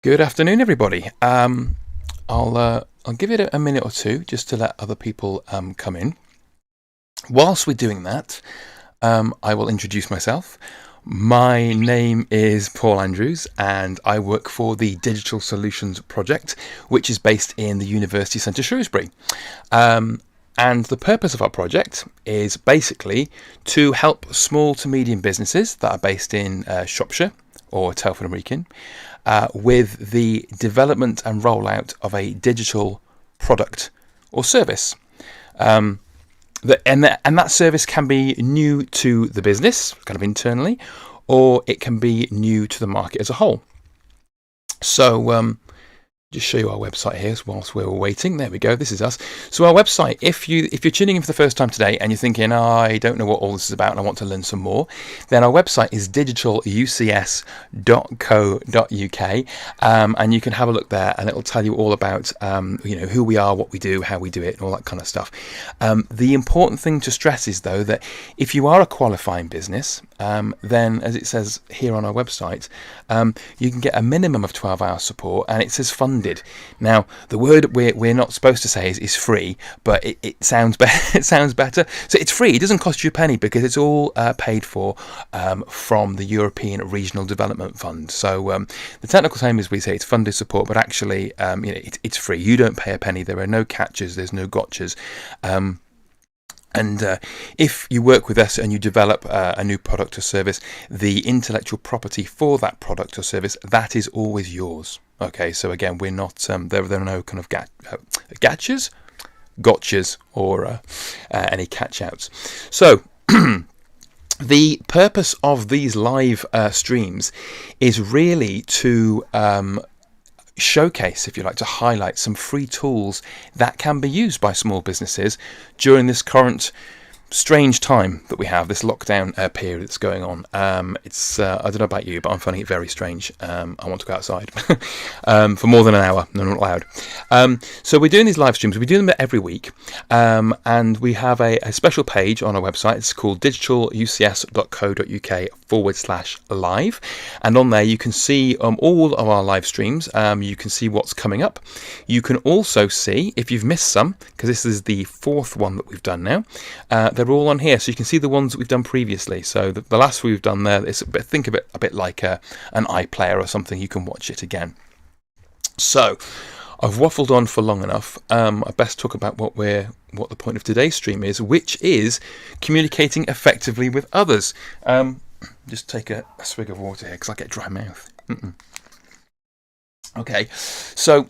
Good afternoon, everybody. I'll give it a minute or two just to let other people come in. Whilst we're doing that, I will introduce myself. My name is Paul Andrews, and I work for the Digital Solutions Project, which is based in the University Centre Shrewsbury. And the purpose of our project is basically to help small to medium businesses that are based in Shropshire or Telford and Wrekin with the development and rollout of a digital product or service. And that service can be new to the business, kind of internally, or it can be new to the market as a whole. So just show you our website here whilst we're waiting. There we go. This is us. So our website, if you're tuning in for the first time today and you're thinking, I don't know what all this is about and I want to learn some more, then our website is digitalucs.co.uk, and you can have a look there and it'll tell you all about who we are, what we do, how we do it, and all that kind of stuff. The important thing to stress is, though, that if you are a qualifying business, then, as it says here on our website, you can get a minimum of 12 hours support, and it says funded. Now, the word we're not supposed to say is free, but it sounds it sounds better. So it's free. It doesn't cost you a penny because it's all paid for from the European Regional Development Fund. So the technical term is we say it's funded support, but actually it's free. You don't pay a penny. There are no catches. There's no gotchas. And if you work with us and you develop a new product or service, the intellectual property for that product or service, that is always yours. Okay, so again, we're not, there are no kind of gotchas, or any catch-outs. So the purpose of these live streams is really to showcase, if you like, to highlight some free tools that can be used by small businesses during this current strange time that we have, this lockdown period that's going on. It's I don't know about you, but I'm finding it very strange. I want to go outside for more than an hour. No, I'm not allowed. So we're doing these live streams. We do them every week, and we have a special page on our website. It's called digitalucs.co.uk/live, and on there you can see all of our live streams. You can see what's coming up. You can also see if you've missed some, because this is the fourth one that we've done now. They're all on here, so you can see the ones that we've done previously. So the last we've done there, think of it a bit like an iPlayer or something. You can watch it again. So I've waffled on for long enough. I best talk about what the point of today's stream is, which is communicating effectively with others. Just take a swig of water here because I get dry mouth. Okay, so.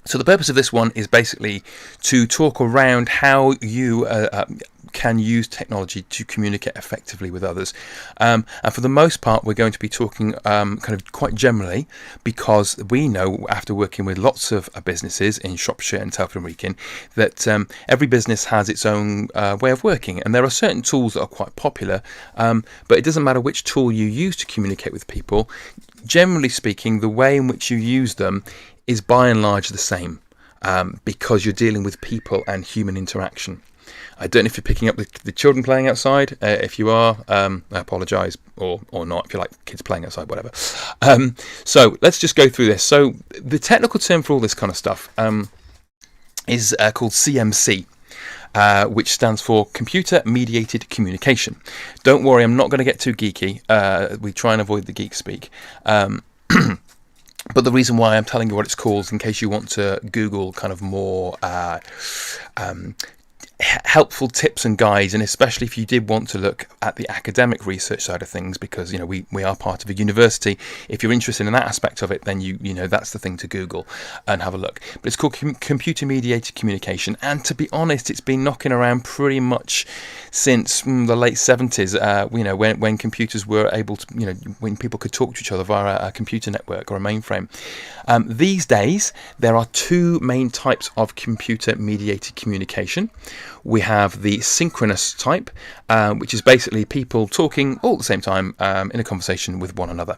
So the purpose of this one is basically to talk around how you can use technology to communicate effectively with others. And for the most part, we're going to be talking kind of quite generally, because we know, after working with lots of businesses in Shropshire and Telford and Wrekin, that every business has its own way of working. And there are certain tools that are quite popular, but it doesn't matter which tool you use to communicate with people. Generally speaking, the way in which you use them is by and large the same, because you're dealing with people and human interaction. I don't know if you're picking up the children playing outside. If you are, I apologise, or not, if you like kids playing outside, whatever. So let's just go through this. So the technical term for all this kind of stuff is called CMC. Which stands for Computer Mediated Communication. Don't worry, I'm not going to get too geeky. We try and avoid the geek speak. But the reason why I'm telling you what it's called, in case you want to Google kind of more helpful tips and guides, and especially if you did want to look at the academic research side of things, because we are part of a university. If you're interested in that aspect of it, then you know that's the thing to Google and have a look. But it's called computer mediated communication, and to be honest, it's been knocking around pretty much since the late 70s. When computers were able to, when people could talk to each other via a computer network or a mainframe. These days there are two main types of computer mediated communication. we have the synchronous type, which is basically people talking all at the same time in a conversation with one another.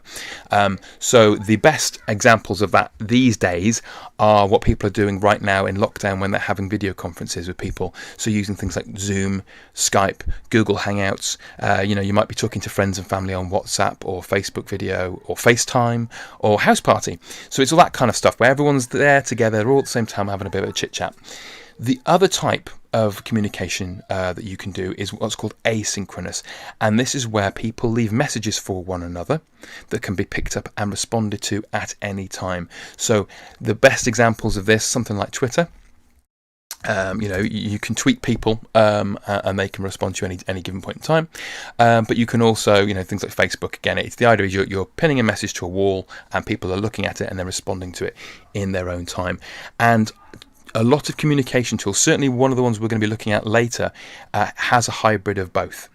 So the best examples of that these days are what people are doing right now in lockdown when they're having video conferences with people. So using things like Zoom, Skype, Google Hangouts. You might be talking to friends and family on WhatsApp or Facebook video or FaceTime or House Party. So it's all that kind of stuff where everyone's there together all at the same time having a bit of a chit chat. The other type of communication that you can do is what's called asynchronous, and this is where people leave messages for one another that can be picked up and responded to at any time. So the best examples of this, something like Twitter. You can tweet people and they can respond to you any given point in time. But you can also, things like Facebook. Again, it's the idea is you're pinning a message to a wall and people are looking at it and they're responding to it in their own time. And a lot of communication tools, certainly one of the ones we're going to be looking at later, has a hybrid of both.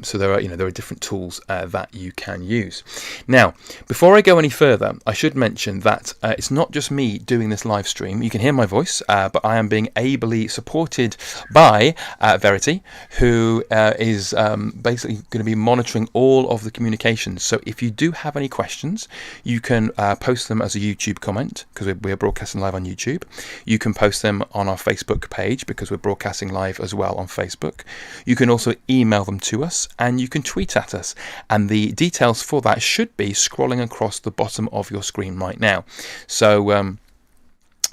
So there are different tools that you can use. Now, before I go any further, I should mention that it's not just me doing this live stream. You can hear my voice, but I am being ably supported by Verity, who is basically going to be monitoring all of the communications. So if you do have any questions, you can post them as a YouTube comment, because we're broadcasting live on YouTube. You can post them on our Facebook page, because we're broadcasting live as well on Facebook. You can also email them to us, and you can tweet at us, and the details for that should be scrolling across the bottom of your screen right now. So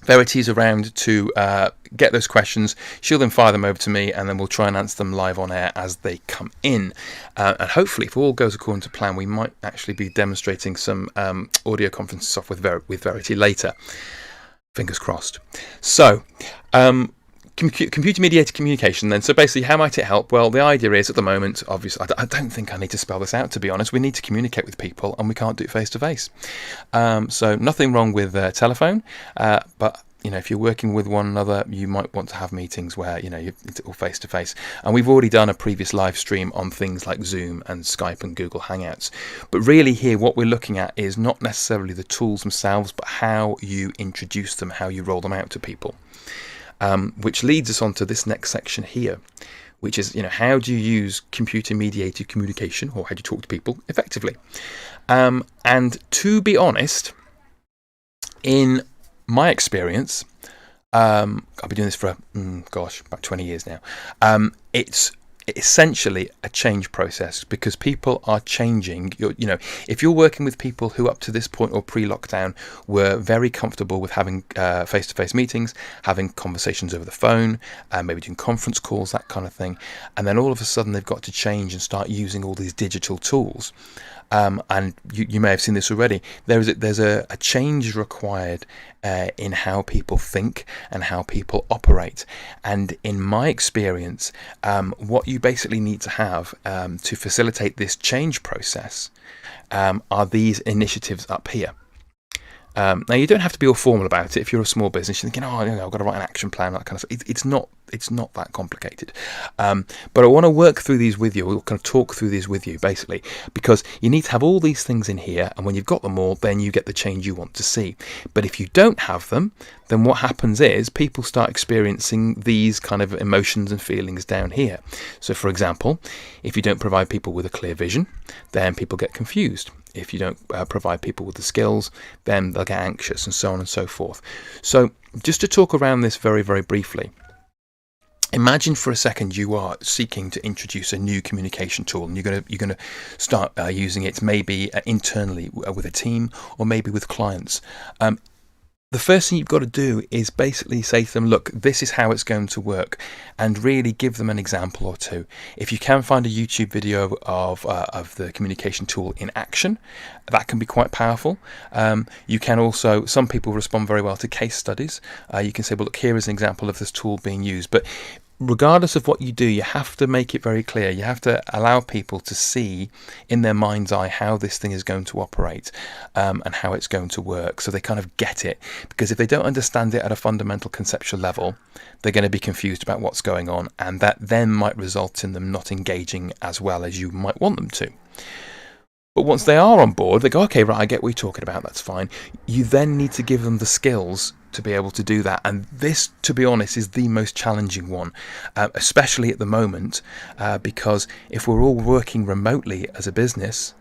Verity's around to get those questions. She'll then fire them over to me, and then we'll try and answer them live on air as they come in. And hopefully, if all goes according to plan, we might actually be demonstrating some audio conference stuff with Verity later. Fingers crossed. So computer-mediated communication then. So basically, how might it help? Well, the idea is, at the moment, obviously, I don't think I need to spell this out, to be honest. We need to communicate with people, and we can't do it face-to-face. So nothing wrong with telephone, but if you're working with one another, you might want to have meetings where it's all face-to-face. And we've already done a previous live stream on things like Zoom and Skype and Google Hangouts. But really here, what we're looking at is not necessarily the tools themselves, but how you introduce them, how you roll them out to people. Which leads us on to this next section here, which is, how do you use computer-mediated communication, or how do you talk to people effectively? And to be honest, in my experience, I've been doing this for about 20 years now. It's essentially a change process, because people are changing. If you're working with people who up to this point or pre-lockdown were very comfortable with having face-to-face meetings, having conversations over the phone, maybe doing conference calls, that kind of thing, and then all of a sudden they've got to change and start using all these digital tools. And you may have seen this already. There's a change required in how people think and how people operate. And in my experience, what you basically need to have to facilitate this change process are these initiatives up here. Now, you don't have to be all formal about it. If you're a small business, you're thinking, I've got to write an action plan, that kind of stuff. It's not that complicated. But I want to work through these with you. We'll kind of talk through these with you, basically, because you need to have all these things in here. And when you've got them all, then you get the change you want to see. But if you don't have them, then what happens is people start experiencing these kind of emotions and feelings down here. So, for example, if you don't provide people with a clear vision, then people get confused. If you don't provide people with the skills, then they'll get anxious, and so on and so forth. So just to talk around this very, very briefly, imagine for a second you are seeking to introduce a new communication tool, and you're going to start using it maybe internally with a team, or maybe with clients. The first thing you've got to do is basically say to them, look, this is how it's going to work, and really give them an example or two. If you can find a YouTube video of the communication tool in action, that can be quite powerful. You can also, some people respond very well to case studies. You can say, well, look, here is an example of this tool being used. But regardless of what you do, you have to make it very clear. You have to allow people to see in their mind's eye how this thing is going to operate and how it's going to work, so they kind of get it. Because if they don't understand it at a fundamental conceptual level, they're going to be confused about what's going on, and that then might result in them not engaging as well as you might want them to. But once they are on board, they go, okay, right, I get what you're talking about, that's fine. You then need to give them the skills to be able to do that. And this, to be honest, is the most challenging one, especially at the moment, because if we're all working remotely as a business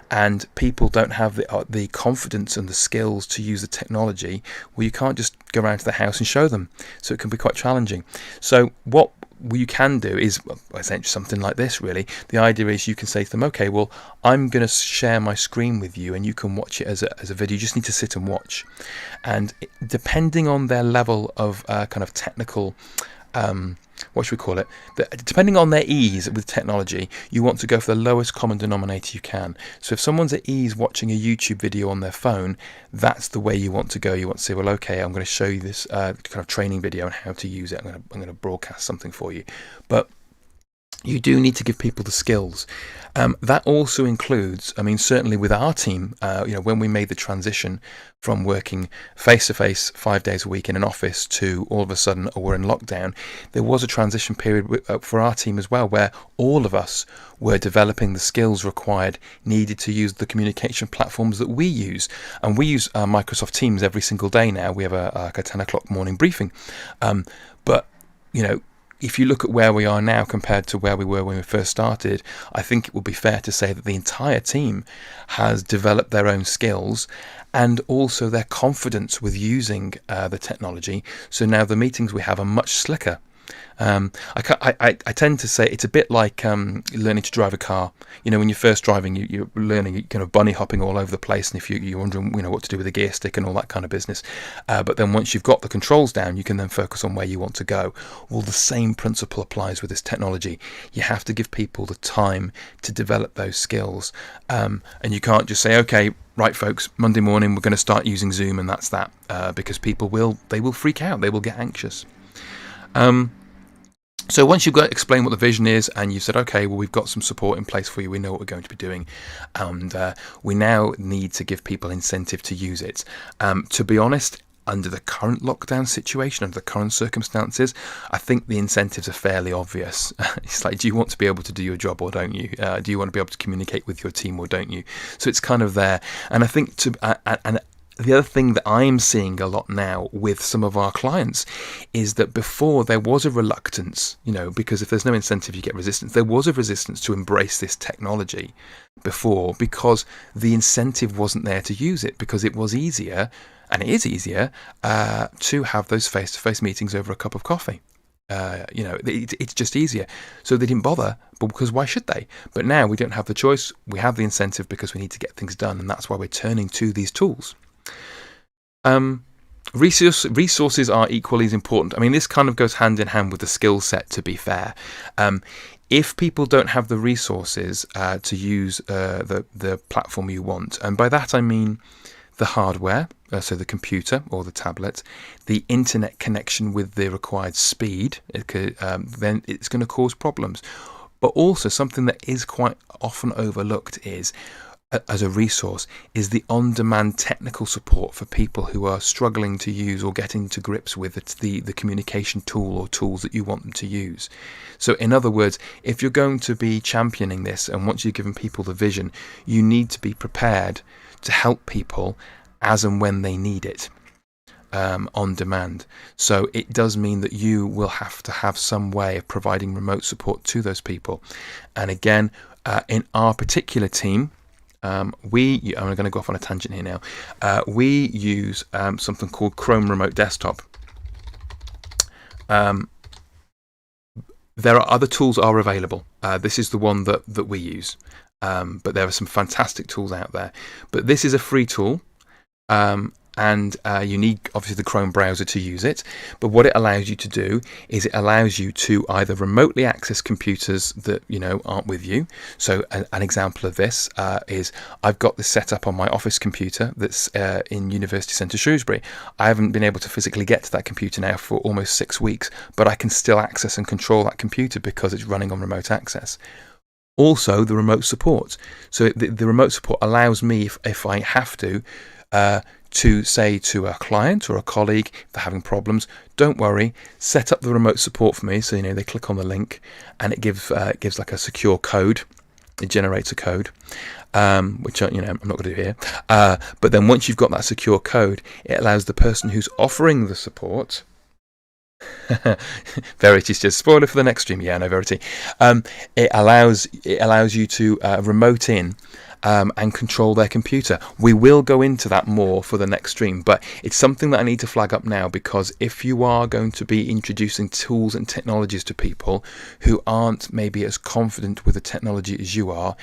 and people don't have the confidence and the skills to use the technology, well, you can't just go around to the house and show them. So it can be quite challenging. So what you can do is essentially something like this, really. The idea is you can say to them, okay, well, I'm going to share my screen with you and you can watch it as a video. You just need to sit and watch. And depending on their level of kind of technical, what should we call it? Depending on their ease with technology, you want to go for the lowest common denominator you can. So if someone's at ease watching a YouTube video on their phone, that's the way you want to go. You want to say, well, okay, I'm going to show you this kind of training video on how to use it. I'm going to broadcast something for you. But you do need to give people the skills. That also includes, I mean, certainly with our team, when we made the transition from working face-to-face 5 days a week in an office to all of a sudden we're in lockdown, there was a transition period for our team as well, where all of us were developing the skills required, needed to use the communication platforms that we use. And we use Microsoft Teams every single day now. We have a 10 o'clock morning briefing. But, if you look at where we are now compared to where we were when we first started, I think it would be fair to say that the entire team has developed their own skills and also their confidence with using the technology. So now the meetings we have are much slicker. I tend to say it's a bit like learning to drive a car. When you're first driving, you're learning kind of bunny hopping all over the place, and if you're wondering what to do with the gear stick and all that kind of business. But then once you've got the controls down, you can then focus on where you want to go. Well, the same principle applies with this technology. You have to give people the time to develop those skills, and you can't just say, okay, right, folks, Monday morning we're going to start using Zoom, and that's that, because people will freak out, they will get anxious. So once you've explained what the vision is and you've said, okay, well, we've got some support in place for you, we know what we're going to be doing, and we now need to give people incentive to use it. To be honest, under the current lockdown situation, under the current circumstances, I think the incentives are fairly obvious. It's like, do you want to be able to do your job or don't you? Do you want to be able to communicate with your team or don't you? So it's kind of there. And I think the other thing that I'm seeing a lot now with some of our clients is that before there was a reluctance, because if there's no incentive, you get resistance. There was a resistance to embrace this technology before because the incentive wasn't there to use it, because it was easier, and it is easier, to have those face-to-face meetings over a cup of coffee. It's just easier. So they didn't bother, but because why should they? But now we don't have the choice. We have the incentive because we need to get things done, and that's why we're turning to these tools. Resources are equally as important. I mean, this kind of goes hand in hand with the skill set, to be fair. If people don't have the resources to use the platform you want, and by that I mean the hardware, so the computer or the tablet, the internet connection with the required speed, then it's going to cause problems. But also something that is quite often overlooked is, as a resource, is the on-demand technical support for people who are struggling to use or getting to grips with the communication tool or tools that you want them to use. So in other words, if you're going to be championing this, and once you've given people the vision, you need to be prepared to help people as and when they need it, on demand. So it does mean that you will have to have some way of providing remote support to those people. And again, in our particular team, I'm going to go off on a tangent here now. We use something called Chrome Remote Desktop. There are other tools are available. This is the one that we use, but there are some fantastic tools out there. But this is a free tool. And you need obviously the Chrome browser to use it, but what it allows you to do is it allows you to either remotely access computers that aren't with you. So an example of this is I've got this set up on my office computer that's in University Centre Shrewsbury. I haven't been able to physically get to that computer now for almost 6 weeks, but I can still access and control that computer because it's running on remote access. Also, the remote support. So the remote support allows me, if I have to say to a client or a colleague, if they're having problems, don't worry, set up the remote support for me. So they click on the link and it gives like a secure code. It generates a code, which I'm not going to do here. But then once you've got that secure code, it allows the person who's offering the support. Verity's just spoiler for the next stream. Yeah, no, Verity. It allows you to remote in and control their computer. We will go into that more for the next stream, but it's something that I need to flag up now, because if you are going to be introducing tools and technologies to people who aren't maybe as confident with the technology as you are,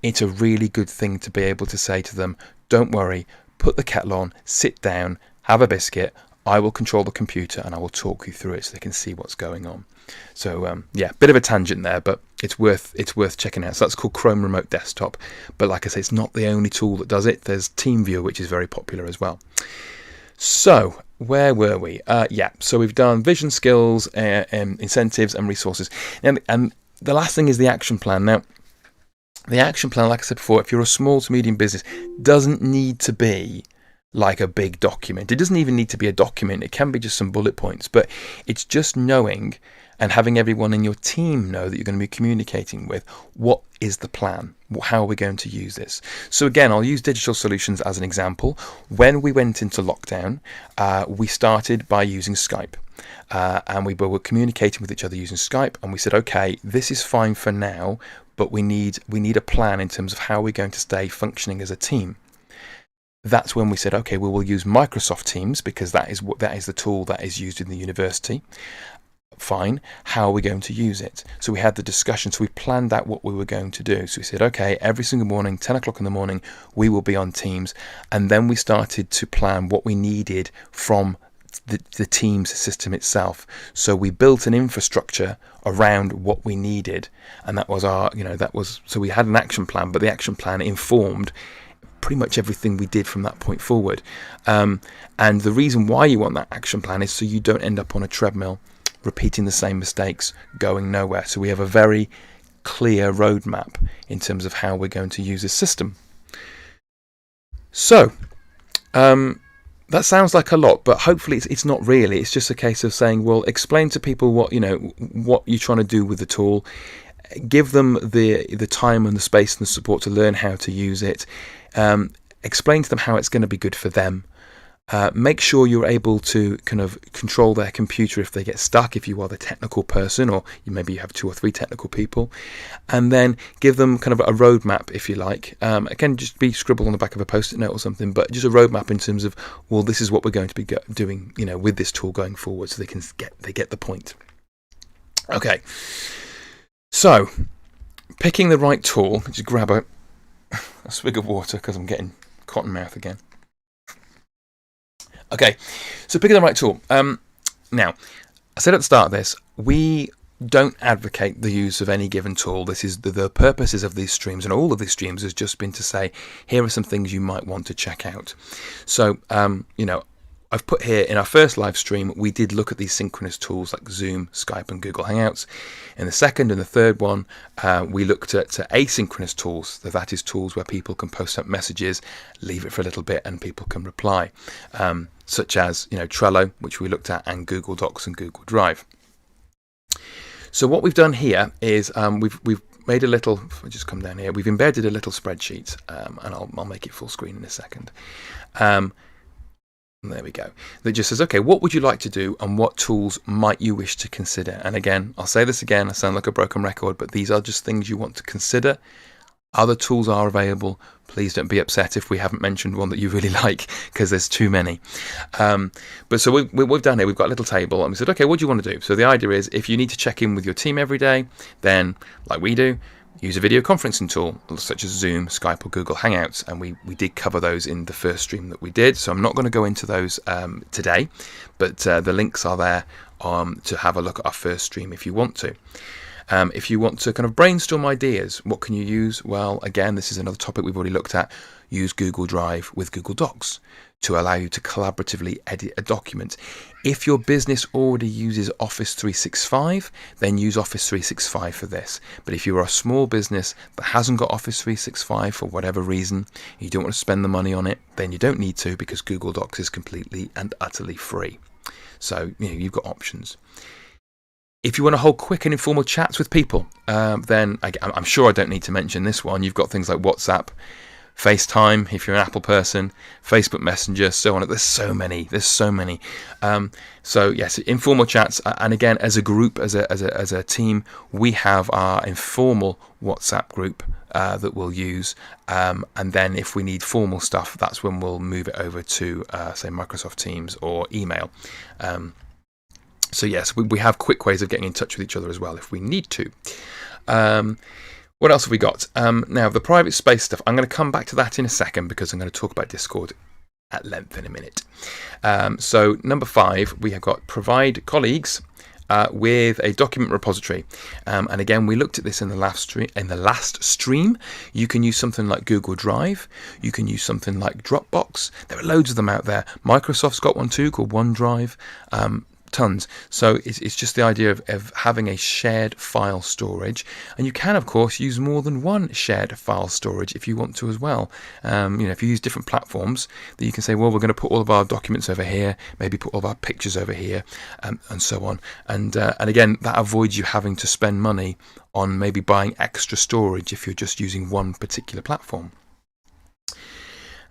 it's a really good thing to be able to say to them, don't worry, put the kettle on, sit down, have a biscuit, I will control the computer and I will talk you through it so they can see what's going on. So yeah, bit of a tangent there, but it's worth checking out. So that's called Chrome Remote Desktop. But like I say, it's not the only tool that does it. There's TeamViewer, which is very popular as well. So where were we? Yeah, so we've done vision, skills, incentives and resources. And the last thing is the action plan. Now, the action plan, like I said before, if you're a small to medium business, doesn't need to be like a big document. It doesn't even need to be a document. It can be just some bullet points, but it's just knowing and having everyone in your team know that you're going to be communicating with what is the plan, how are we going to use this. So again, I'll use Digital Solutions as an example. When we went into lockdown, we started by using Skype. And we were communicating with each other using Skype, and we said, okay, this is fine for now, but we need a plan in terms of how we're going to stay functioning as a team. That's when we said, okay, we will use Microsoft Teams, because that is the tool that is used in the university. Fine. How are we going to use it? So we had the discussion. So we planned out what we were going to do. So we said, okay, every single morning, 10 o'clock in the morning, we will be on Teams. And then we started to plan what we needed from the Teams system itself. So we built an infrastructure around what we needed. And that was so we had an action plan, but the action plan informed pretty much everything we did from that point forward. And the reason why you want that action plan is so you don't end up on a treadmill repeating the same mistakes, going nowhere. So we have a very clear roadmap in terms of how we're going to use this system. So that sounds like a lot, but hopefully it's not really. It's just a case of saying, well, explain to people what you're trying to do with the tool. Give them the time and the space and the support to learn how to use it. Explain to them how it's going to be good for them. Make sure you're able to kind of control their computer if they get stuck, if you are the technical person, or maybe you have 2 or 3 technical people, and then give them kind of a roadmap, if you like. Again, just be scribbled on the back of a post-it note or something, but just a roadmap in terms of, well, this is what we're going to be doing, with this tool going forward, so they get the point. Okay, so picking the right tool. Just grab a swig of water because I'm getting cotton mouth again. Okay, so picking the right tool. Now, I said at the start of this, we don't advocate the use of any given tool. This is the purposes of these streams, and all of these streams has just been to say, here are some things you might want to check out. So, I've put here in our first live stream, we did look at these synchronous tools like Zoom, Skype and Google Hangouts. In the second and the third one, we looked at asynchronous tools. So that is tools where people can post up messages, leave it for a little bit and people can reply, such as Trello, which we looked at, and Google Docs and Google Drive. So what we've done here is we've made a little, if I just come down here, we've embedded a little spreadsheet, and I'll make it full screen in a second. There we go. That just says, okay, what would you like to do and what tools might you wish to consider? And again, I'll say this again, I sound like a broken record, but these are just things you want to consider. Other tools are available. Please don't be upset if we haven't mentioned one that you really like, because there's too many. But so we've done here, we've got a little table and we said, okay, what do you want to do? So the idea is, if you need to check in with your team every day, then like we do, use a video conferencing tool such as Zoom, Skype or Google Hangouts, and we did cover those in the first stream that we did, so I'm not going to go into those today, but the links are there to have a look at our first stream if you want to. If you want to kind of brainstorm ideas, what can you use? Well, again, this is another topic we've already looked at. Use Google Drive with Google Docs to allow you to collaboratively edit a document. If your business already uses Office 365, then use Office 365 for this. But if you're a small business that hasn't got Office 365 for whatever reason, you don't want to spend the money on it, then you don't need to, because Google Docs is completely and utterly free. So you've got options. If you want to hold quick and informal chats with people, then I'm sure I don't need to mention this one. You've got things like WhatsApp, FaceTime, if you're an Apple person, Facebook Messenger, so on. There's so many. So yes, informal chats, and again, as a group, as a team, we have our informal WhatsApp group that we'll use, and then if we need formal stuff, that's when we'll move it over to say Microsoft Teams or email. So yes, we have quick ways of getting in touch with each other as well if we need to. What else have we got? Now, the private space stuff, I'm going to come back to that in a second because I'm going to talk about Discord at length in a minute. So number 5, we have got provide colleagues with a document repository. And again, we looked at this in the last stream. You can use something like Google Drive. You can use something like Dropbox. There are loads of them out there. Microsoft's got one too called OneDrive. Tons. So it's just the idea of having a shared file storage, and you can of course use more than one shared file storage if you want to as well. If you use different platforms, that you can say, well, we're going to put all of our documents over here, maybe put all of our pictures over here, and so on. And again, that avoids you having to spend money on maybe buying extra storage if you're just using one particular platform.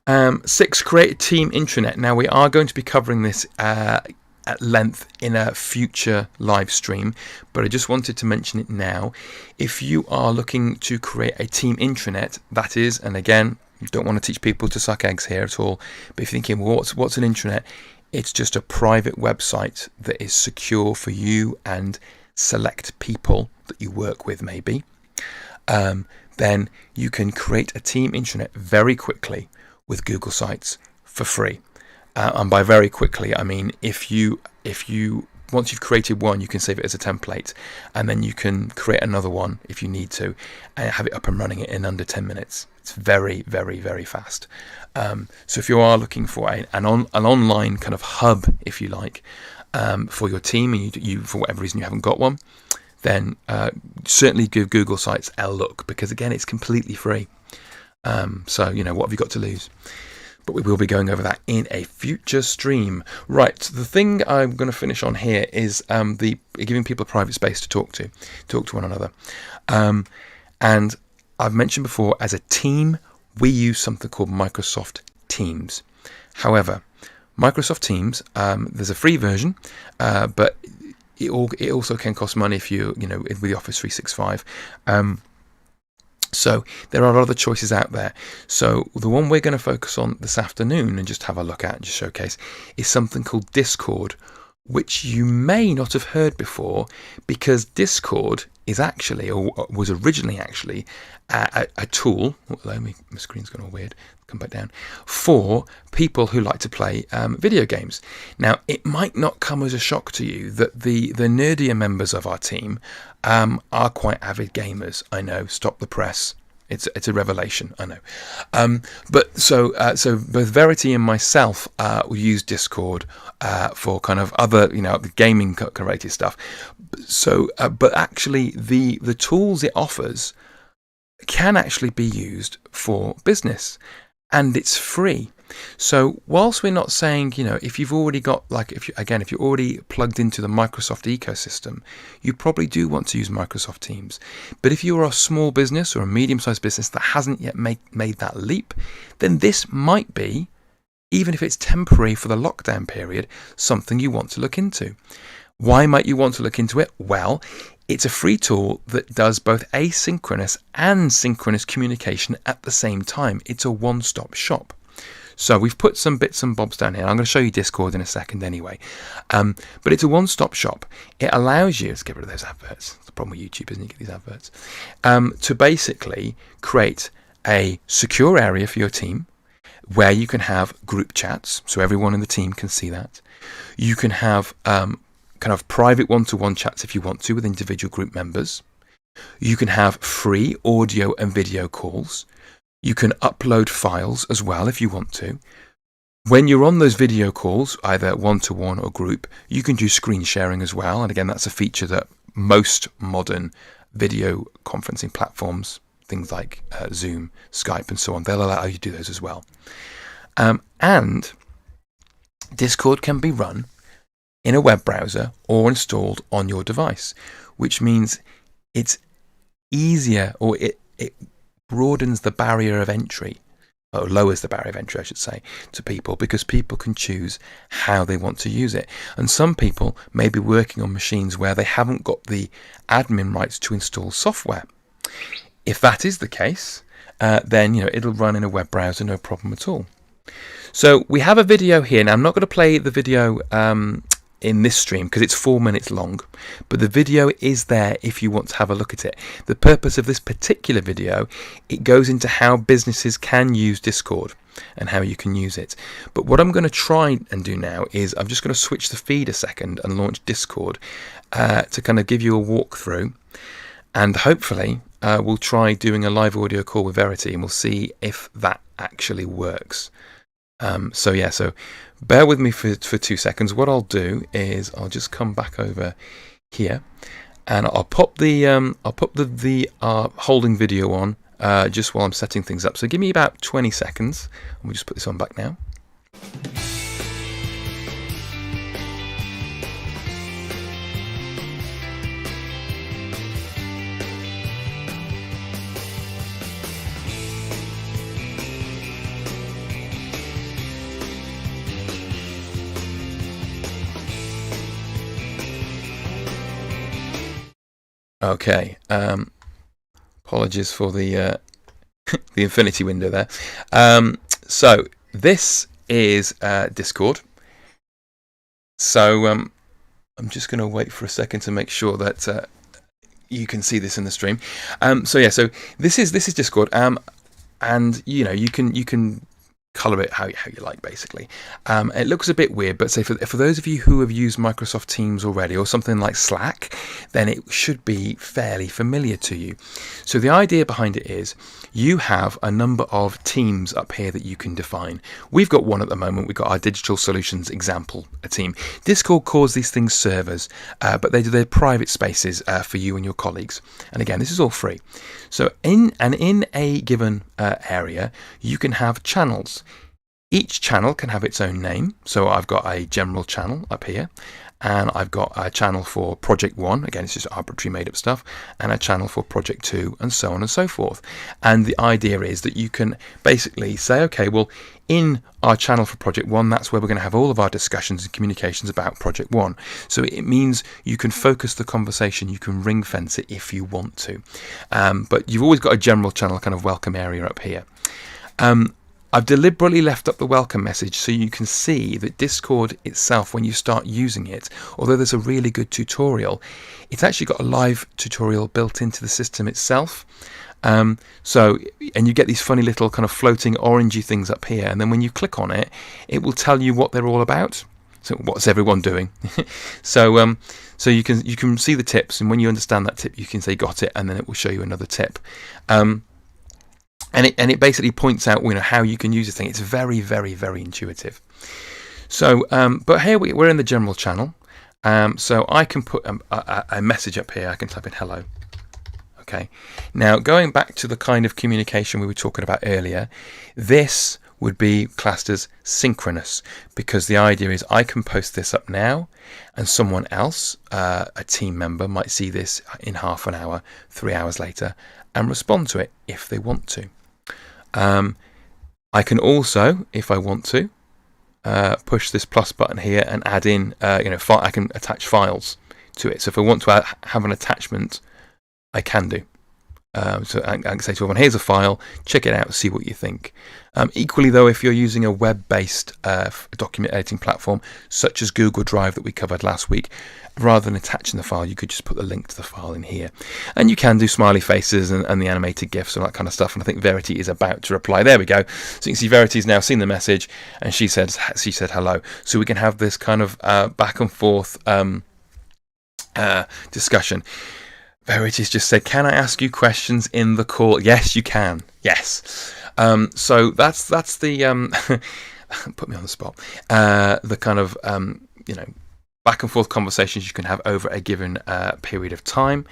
6, create a team intranet. Now, we are going to be covering this at length in a future live stream, but I just wanted to mention it now. If you are looking to create a team intranet, that is, and again, you don't want to teach people to suck eggs here at all, but if you're thinking, well, what's an intranet? It's just a private website that is secure for you and select people that you work with maybe. Then you can create a team intranet very quickly with Google Sites for free. And by very quickly, I mean if you once you've created one, you can save it as a template, and then you can create another one if you need to, and have it up and running in under 10 minutes. It's very, very, very fast. So if you are looking for an online kind of hub, if you like, for your team, and you for whatever reason you haven't got one, then certainly give Google Sites a look, because again, it's completely free. So what have you got to lose? But we will be going over that in a future stream. Right, the thing I'm going to finish on here is giving people a private space to talk to one another. And I've mentioned before, as a team, we use something called Microsoft Teams. However, Microsoft Teams, there's a free version, but it also can cost money if with the Office 365. So there are other choices out there. So the one we're going to focus on this afternoon and just have a look at and just showcase is something called Discord, which you may not have heard before, because Discord is actually, or was originally actually, a tool. My screen's gone all weird. Come back down. For people who like to play video games. Now, it might not come as a shock to you that the nerdier members of our team are quite avid gamers. I know. Stop the press. It's a revelation. I know. But so both Verity and myself we use Discord for kind of other the gaming related stuff. So, but actually the tools it offers can actually be used for business. And it's free. So whilst we're not saying, if you've already got, if you're already plugged into the Microsoft ecosystem, you probably do want to use Microsoft Teams. But if you're a small business or a medium-sized business that hasn't yet made that leap, then this might be, even if it's temporary for the lockdown period, something you want to look into. Why might you want to look into it? Well, it's a free tool that does both asynchronous and synchronous communication at the same time. It's a one-stop shop. So we've put some bits and bobs down here. I'm going to show you Discord in a second anyway. But it's a one-stop shop. It allows you, let's get rid of those adverts. It's the problem with YouTube, isn't it? You get these adverts. To basically create a secure area for your team where you can have group chats, so everyone in the team can see that. You can have kind of private one-to-one chats if you want to with individual group members. You can have free audio and video calls. You can upload files as well if you want to. When you're on those video calls, either one-to-one or group, you can do screen sharing as well. And again, that's a feature that most modern video conferencing platforms, things like Zoom, Skype and so on, they'll allow you to do those as well. And Discord can be run in a web browser or installed on your device, which means it's easier, or it broadens the barrier of entry, or lowers the barrier of entry, I should say, to people, because people can choose how they want to use it. And some people may be working on machines where they haven't got the admin rights to install software. If that is the case, then it'll run in a web browser, no problem at all. So we have a video here. Now I'm not going to play the video in this stream because it's 4 minutes long, but the video is there if you want to have a look at it. The purpose of this particular video, it goes into how businesses can use Discord and how you can use it. But what I'm going to try and do now is I'm just going to switch the feed a second and launch Discord to kind of give you a walkthrough, and hopefully we'll try doing a live audio call with Verity and we'll see if that actually works. So bear with me for 2 seconds. What I'll do is I'll just come back over here and I'll pop the holding video on just while I'm setting things up. So give me about 20 seconds and we'll just put this on back now. Okay, apologies for the the infinity window there. So this is Discord. So I'm just going to wait for a second to make sure that you can see this in the stream. So this is Discord, and you can color it how you like, basically. It looks a bit weird, but say for those of you who have used Microsoft Teams already, or something like Slack, then it should be fairly familiar to you. So the idea behind it is you have a number of teams up here that you can define. We've got one at the moment. We've got our Digital Solutions example, a team. Discord calls these things servers, but they're private spaces for you and your colleagues. And again, this is all free. So in a given area, you can have channels. Each channel can have its own name. So I've got a general channel up here, and I've got a channel for Project 1, again it's just arbitrary made up stuff, and a channel for Project 2, and so on and so forth. And the idea is that you can basically say, okay, well, in our channel for Project 1, that's where we're going to have all of our discussions and communications about Project 1. So it means you can focus the conversation, you can ring fence it if you want to. But you've always got a general channel kind of welcome area up here. I've deliberately left up the welcome message so you can see that Discord itself, when you start using it, although there's a really good tutorial, it's actually got a live tutorial built into the system itself. And you get these funny little kind of floating orangey things up here, and then when you click on it, it will tell you what they're all about. So what's everyone doing? So you can see the tips, and when you understand that tip, you can say got it, and then it will show you another tip. And it basically points out how you can use this thing. It's very, very, very intuitive. So, but here we're in the general channel. So I can put a message up here. I can type in hello. Okay. Now going back to the kind of communication we were talking about earlier, this would be classed as synchronous, because the idea is I can post this up now, and someone else, a team member, might see this in half an hour, 3 hours later, and respond to it if they want to. I can also, if I want to, push this plus button here and add in, I can attach files to it. So if I want to have an attachment, I can do. So I can say to everyone, here's a file, check it out, see what you think. Equally though, if you're using a web-based document editing platform, such as Google Drive that we covered last week, rather than attaching the file, you could just put the link to the file in here. And you can do smiley faces and the animated GIFs and that kind of stuff. And I think Verity is about to reply. There we go. So you can see Verity's now seen the message, and she said hello. So we can have this kind of back and forth discussion. Verity's just said, can I ask you questions in the call? Yes, you can. Yes. So that's the put me on the spot. The kind of back and forth conversations you can have over a given period of time.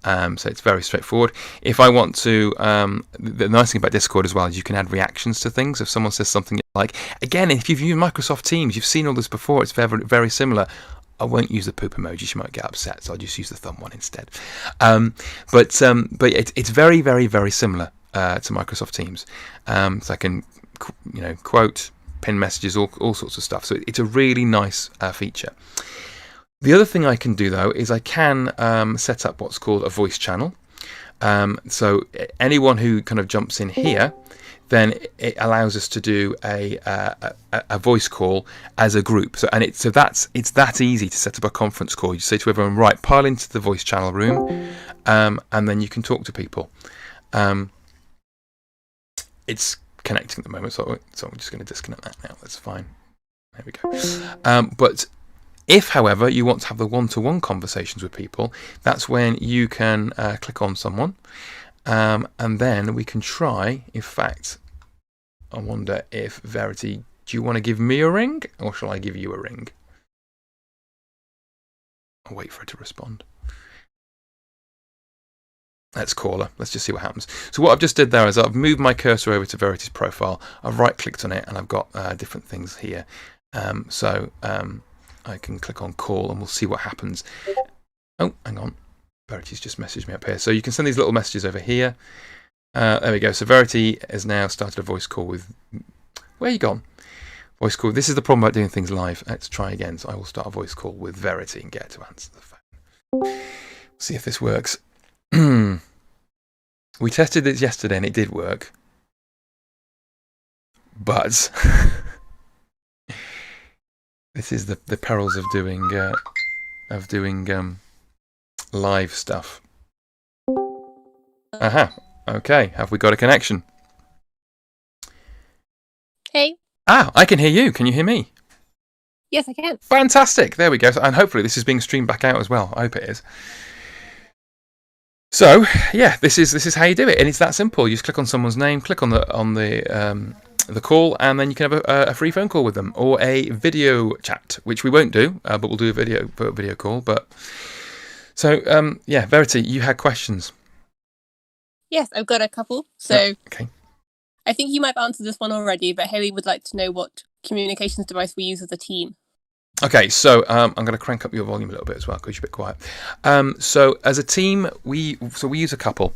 So it's very straightforward. If I want to, the nice thing about Discord as well is you can add reactions to things. If someone says something like, again, if you've used Microsoft Teams, you've seen all this before. It's very, very similar. I won't use the poop emoji. She might get upset, so I'll just use the thumb one instead. But it's very, very, very similar to Microsoft Teams. So I can, quote, pin messages, all sorts of stuff. So it's a really nice feature. The other thing I can do, though, is I can set up what's called a voice channel. So anyone who kind of jumps in here, then it allows us to do a voice call as a group. So it's that easy to set up a conference call. You say to everyone, right, pile into the voice channel room, and then you can talk to people. It's connecting at the moment, so I'm just going to disconnect that now. That's fine. There we go. But if, however, you want to have the one-to-one conversations with people, that's when you can click on someone, and then we can try. In fact, I wonder if Verity, do you want to give me a ring, or shall I give you a ring? I'll wait for her to respond. Let's call her. Let's just see what happens. So what I've just did there is I've moved my cursor over to Verity's profile. I've right-clicked on it, and I've got different things here. I can click on call, and we'll see what happens. Oh, hang on. Verity's just messaged me up here. So you can send these little messages over here. There we go. So Verity has now started a voice call with... Where are you gone? Voice call. This is the problem about doing things live. Let's try again. So I will start a voice call with Verity and get her to answer the phone. See if this works. We tested this yesterday and it did work. But... this is the perils of doing live stuff. Aha. Okay. Have we got a connection? Hey. Ah, I can hear you. Can you hear me? Yes, I can. Fantastic. There we go. And hopefully this is being streamed back out as well. I hope it is. So yeah, this is how you do it, and it's that simple. You just click on someone's name, click on the call, and then you can have a free phone call with them, or a video chat, which we won't do, but we'll do a video call. But so yeah, Verity, you had questions. Yes, I've got a couple. So okay. I think you might have answered this one already, but Haley would like to know what communications device we use as a team. Okay, so I'm going to crank up your volume a little bit as well because you're a bit quiet. So as a team, we use a couple.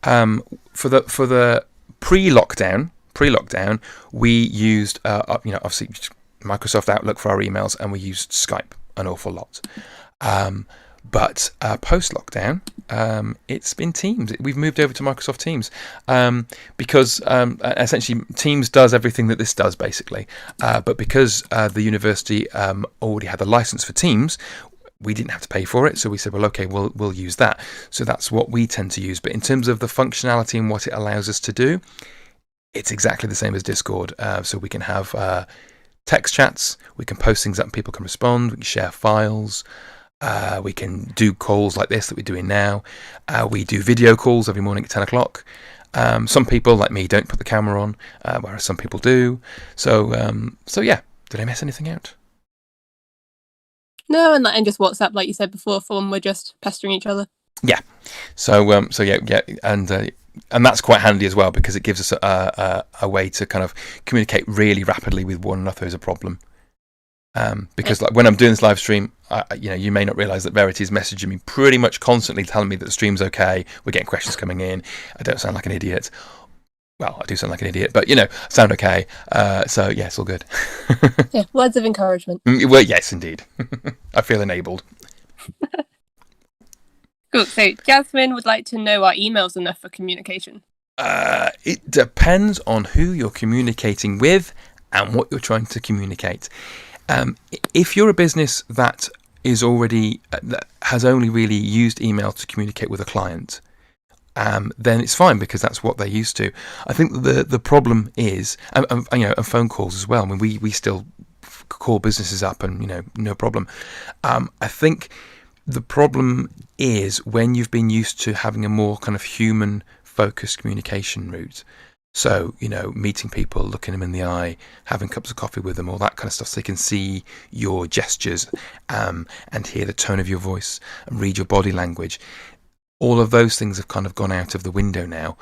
For the pre-lockdown, we used obviously Microsoft Outlook for our emails, and we used Skype an awful lot. But post-lockdown, it's been Teams. We've moved over to Microsoft Teams because essentially Teams does everything that this does, basically. But because the university already had the license for Teams, we didn't have to pay for it. So we said, well, okay, we'll use that. So that's what we tend to use. But in terms of the functionality and what it allows us to do, it's exactly the same as Discord. So we can have text chats, we can post things up and people can respond, we can share files. We can do calls like this that we're doing now. We do video calls every morning at 10 o'clock. Some people, like me, don't put the camera on, whereas some people do. So yeah, did I miss anything out? No, and just WhatsApp, like you said before, for when we're just pestering each other. Yeah. So yeah, and that's quite handy as well because it gives us a way to kind of communicate really rapidly with one another as a problem. Because like when I'm doing this live stream, you may not realise that Verity is messaging me pretty much constantly, telling me that the stream's okay. We're getting questions coming in. I don't sound like an idiot. Well, I do sound like an idiot, but I sound okay. So yeah, it's all good. Yeah, words of encouragement. Well, yes, indeed. I feel enabled. Cool. So Jasmine would like to know, are emails enough for communication? It depends on who you're communicating with and what you're trying to communicate. If you're a business that is already that has only really used email to communicate with a client, then it's fine because that's what they're used to. I think the problem is, and phone calls as well. I mean, we still call businesses up, and no problem. I think the problem is when you've been used to having a more kind of human-focused communication route. So, meeting people, looking them in the eye, having cups of coffee with them, all that kind of stuff, so they can see your gestures and hear the tone of your voice and read your body language. All of those things have kind of gone out of the window now.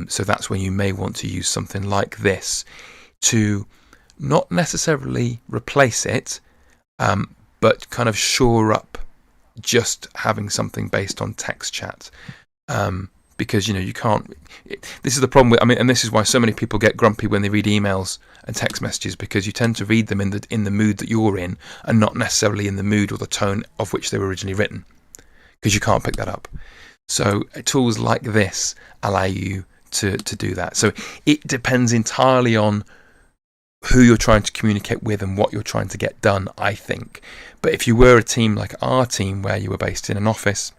So that's when you may want to use something like this to not necessarily replace it, but kind of shore up just having something based on text chat. Because you can't. This is the problem with. And this is why so many people get grumpy when they read emails and text messages, because you tend to read them in the mood that you're in, and not necessarily in the mood or the tone of which they were originally written, because you can't pick that up. So tools like this allow you to do that. So it depends entirely on who you're trying to communicate with and what you're trying to get done, I think. But if you were a team like our team, where you were based in an office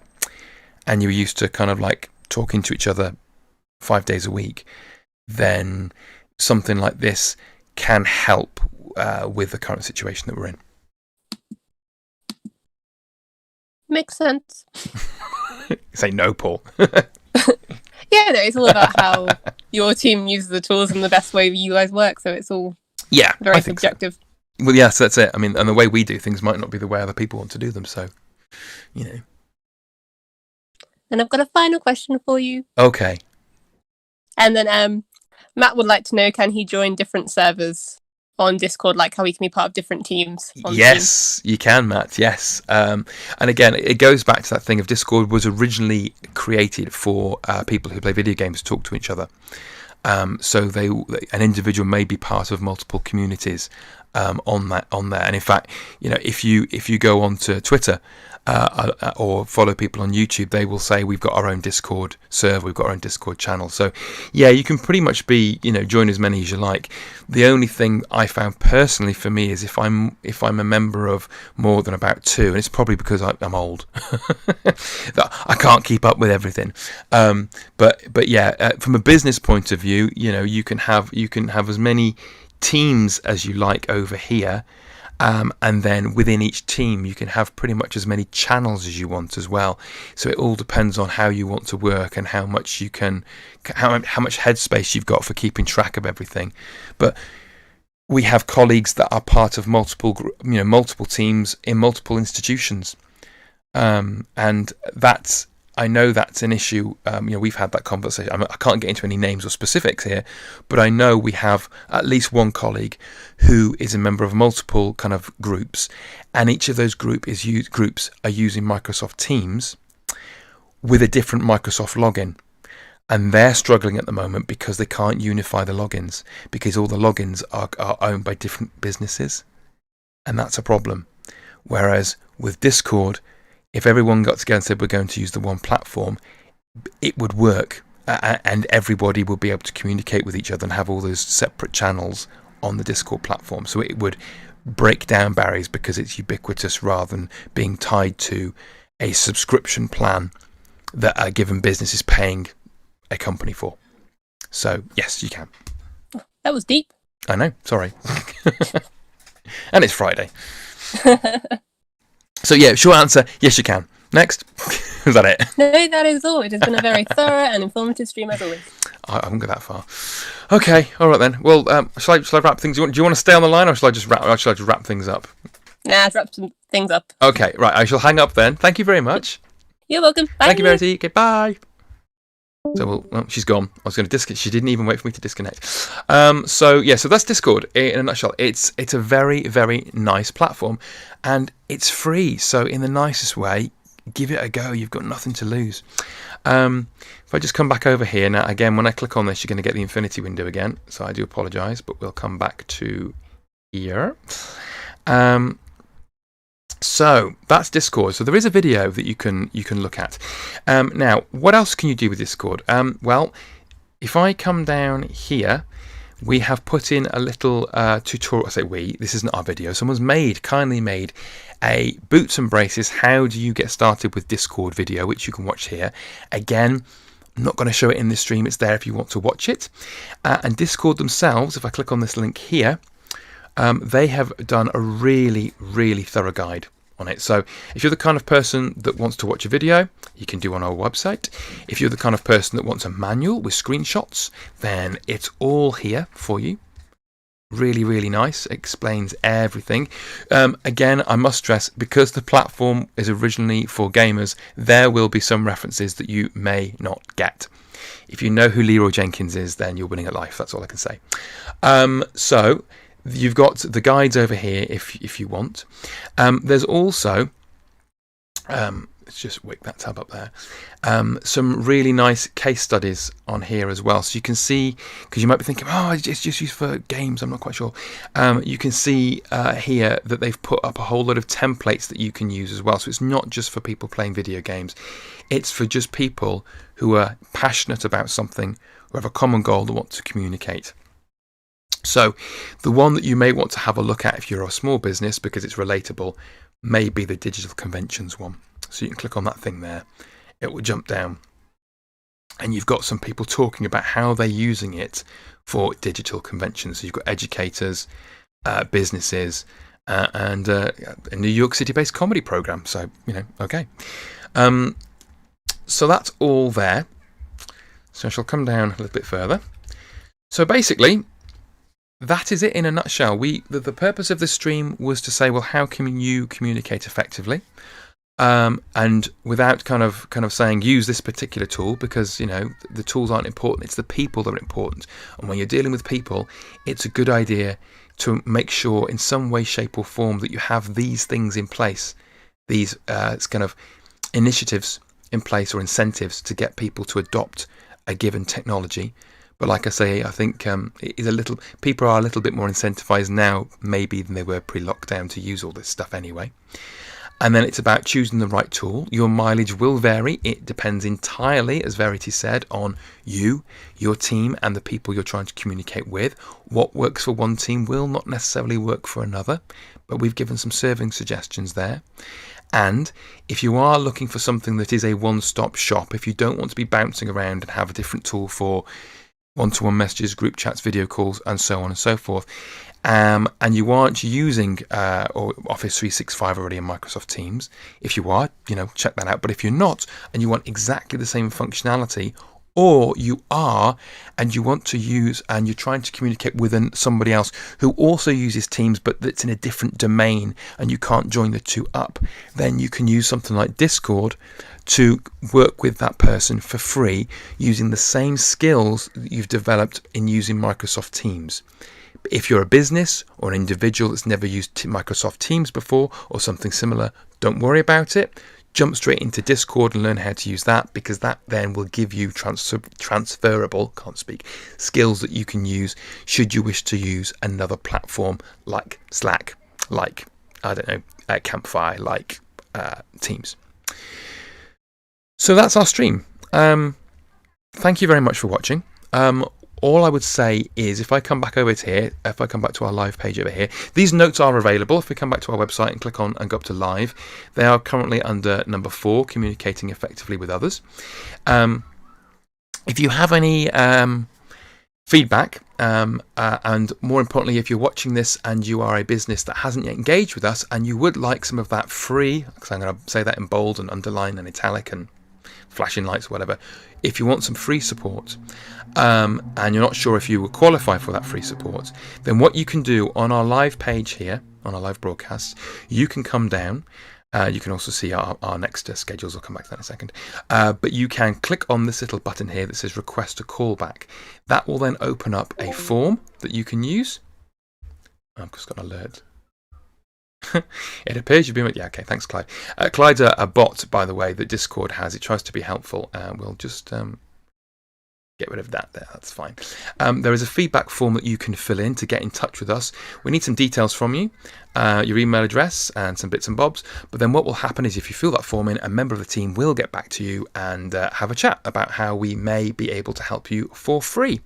and you were used to kind of like talking to each other 5 days a week, then something like this can help with the current situation that we're in. Makes sense. Say no, Paul. Yeah, no, it's all about how your team uses the tools and the best way you guys work. So it's all very subjective. So. Well, yes, that's it. I mean, and the way we do things might not be the way other people want to do them. So, And I've got a final question for you. Okay. And then Matt would like to know, can he join different servers on Discord, like how he can be part of different teams? Yes, you can, Matt. Yes. And again, it goes back to that thing of Discord was originally created for people who play video games to talk to each other. So an individual may be part of multiple communities on there. And in fact, if you go onto Twitter or follow people on YouTube, they will say we've got our own Discord server, we've got our own Discord channel. So yeah, you can pretty much be join as many as you like. The only thing I found personally for me is if I'm a member of more than about 2, and it's probably because I'm old, that I can't keep up with everything. But yeah, from a business point of view, you can have as many teams as you like over here. And then within each team, you can have pretty much as many channels as you want as well. So it all depends on how you want to work and how much how much headspace you've got for keeping track of everything. But we have colleagues that are part of multiple teams in multiple institutions, and I know that's an issue. We've had that conversation. I can't get into any names or specifics here, but I know we have at least one colleague who is a member of multiple kind of groups, and each of those groups are using Microsoft Teams with a different Microsoft login. And they're struggling at the moment because they can't unify the logins, because all the logins are owned by different businesses, and that's a problem. Whereas with Discord, if everyone got together and said we're going to use the one platform, it would work, and everybody would be able to communicate with each other and have all those separate channels on the Discord platform. So it would break down barriers because it's ubiquitous rather than being tied to a subscription plan that a given business is paying a company for. So yes, you can. That was deep. I know, sorry. And it's Friday. So yeah, short answer, yes you can. Next. Is that it? No, that is all. It has been a very thorough and informative stream as always. I haven't got that far. Okay, all right then. Well, shall I wrap things? Do you want to stay on the line, or shall I just wrap things up? Nah, let's wrap some things up. Okay, right. I shall hang up then. Thank you very much. You're welcome. Bye. Thank you, Verity. Okay, bye. So, well, she's gone. I was going to disconnect. She didn't even wait for me to disconnect. So that's Discord in a nutshell. It's a very, very nice platform, and it's free. So in the nicest way, give it a go. You've got nothing to lose. If I just come back over here now, again, when I click on this, you're going to get the Infinity window again. So I do apologise, but we'll come back to here. So that's Discord. So there is a video that you can look at. Now, what else can you do with Discord? Well, if I come down here, we have put in a little tutorial. I say we. This isn't our video. Someone's kindly made a Boots and Braces how do you get started with Discord video, which you can watch here. Again, I'm not going to show it in this stream. It's there if you want to watch it. And Discord themselves, if I click on this link here, they have done a really, really thorough guide on it. So if you're the kind of person that wants to watch a video, you can do on our website. If you're the kind of person that wants a manual with screenshots, then it's all here for you. Really, really nice. Explains everything. Again, I must stress, because the platform is originally for gamers, there will be some references that you may not get. If you know who Leroy Jenkins is, then you're winning at life. That's all I can say. So you've got the guides over here if you want. There's also let's just wick that tab up there. Some really nice case studies on here as well. So you can see, because you might be thinking, oh, it's just used for games, I'm not quite sure. You can see here that they've put up a whole lot of templates that you can use as well. So it's not just for people playing video games. It's for just people who are passionate about something, who have a common goal that want to communicate. So the one that you may want to have a look at if you're a small business, because it's relatable, may be the digital conventions one. So you can click on that thing there, it will jump down, and you've got some people talking about how they're using it for digital conventions. So you've got educators, businesses, and a New York City-based comedy program. So, okay. So that's all there. So I shall come down a little bit further. So basically, that is it in a nutshell. The purpose of this stream was to say, well, how can you communicate effectively? And without kind of saying use this particular tool, because the tools aren't important, it's the people that are important. And when you're dealing with people, it's a good idea to make sure in some way, shape or form that you have these things in place, these kind of initiatives in place or incentives to get people to adopt a given technology. But like I say, I think people are a little bit more incentivized now maybe than they were pre-lockdown to use all this stuff anyway. And then it's about choosing the right tool. Your mileage will vary. It depends entirely, as Verity said, on you, your team, and the people you're trying to communicate with. What works for one team will not necessarily work for another, but we've given some serving suggestions there. And if you are looking for something that is a one-stop shop, if you don't want to be bouncing around and have a different tool for one-to-one messages, group chats, video calls, and so on and so forth, and you aren't using Office 365 already in Microsoft Teams, if you are, check that out. But if you're not, and you want exactly the same functionality, or you are, and you want to use, and you're trying to communicate with somebody else who also uses Teams, but that's in a different domain, and you can't join the two up, then you can use something like Discord to work with that person for free using the same skills that you've developed in using Microsoft Teams. If you're a business or an individual that's never used Microsoft Teams before or something similar, don't worry about it. Jump straight into Discord and learn how to use that, because that then will give you transferable skills that you can use should you wish to use another platform like Slack, like, Campfire, like Teams. So that's our stream. Thank you very much for watching. All I would say is, if I come back over to here, if I come back to our live page over here, these notes are available. If we come back to our website and click on and go up to live, they are currently under number 4, communicating effectively with others. If you have any feedback, and more importantly, if you're watching this and you are a business that hasn't yet engaged with us and you would like some of that free, because I'm going to say that in bold and underline and italic and flashing lights or whatever, if you want some free support, and you're not sure if you will qualify for that free support, then what you can do on our live page here, on our live broadcast, you can come down. You can also see our next schedules. I'll come back to that in a second. But you can click on this little button here that says request a callback. That will then open up a form that you can use. I've just got an alert. It appears you've been... Yeah, okay, thanks, Clyde. Clyde's a bot, by the way, that Discord has. It tries to be helpful. We'll just get rid of that there. That's fine. There is a feedback form that you can fill in to get in touch with us. We need some details from you, your email address and some bits and bobs. But then what will happen is, if you fill that form in, a member of the team will get back to you and have a chat about how we may be able to help you for free.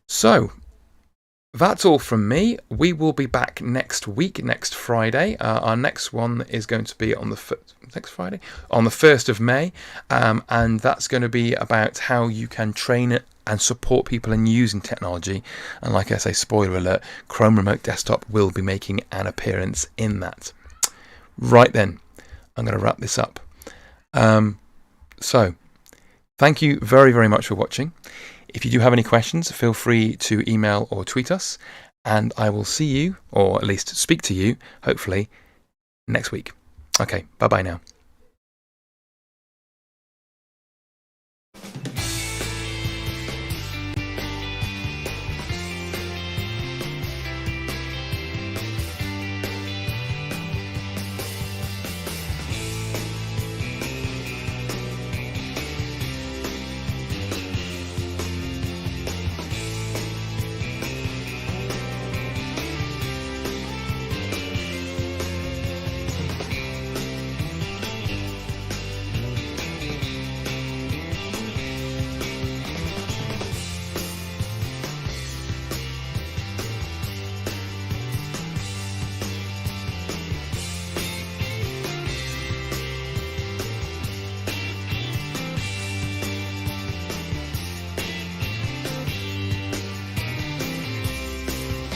So that's all from me. We will be back next week, next Friday. Our next one is going to be on the next Friday, on the 1st of May, and that's going to be about how you can train and support people in using technology. And like I say, spoiler alert, Chrome Remote Desktop will be making an appearance in that. Right then, I'm going to wrap this up. So, thank you very, very much for watching. If you do have any questions, feel free to email or tweet us, and I will see you, or at least speak to you, hopefully, next week. Okay, bye-bye now.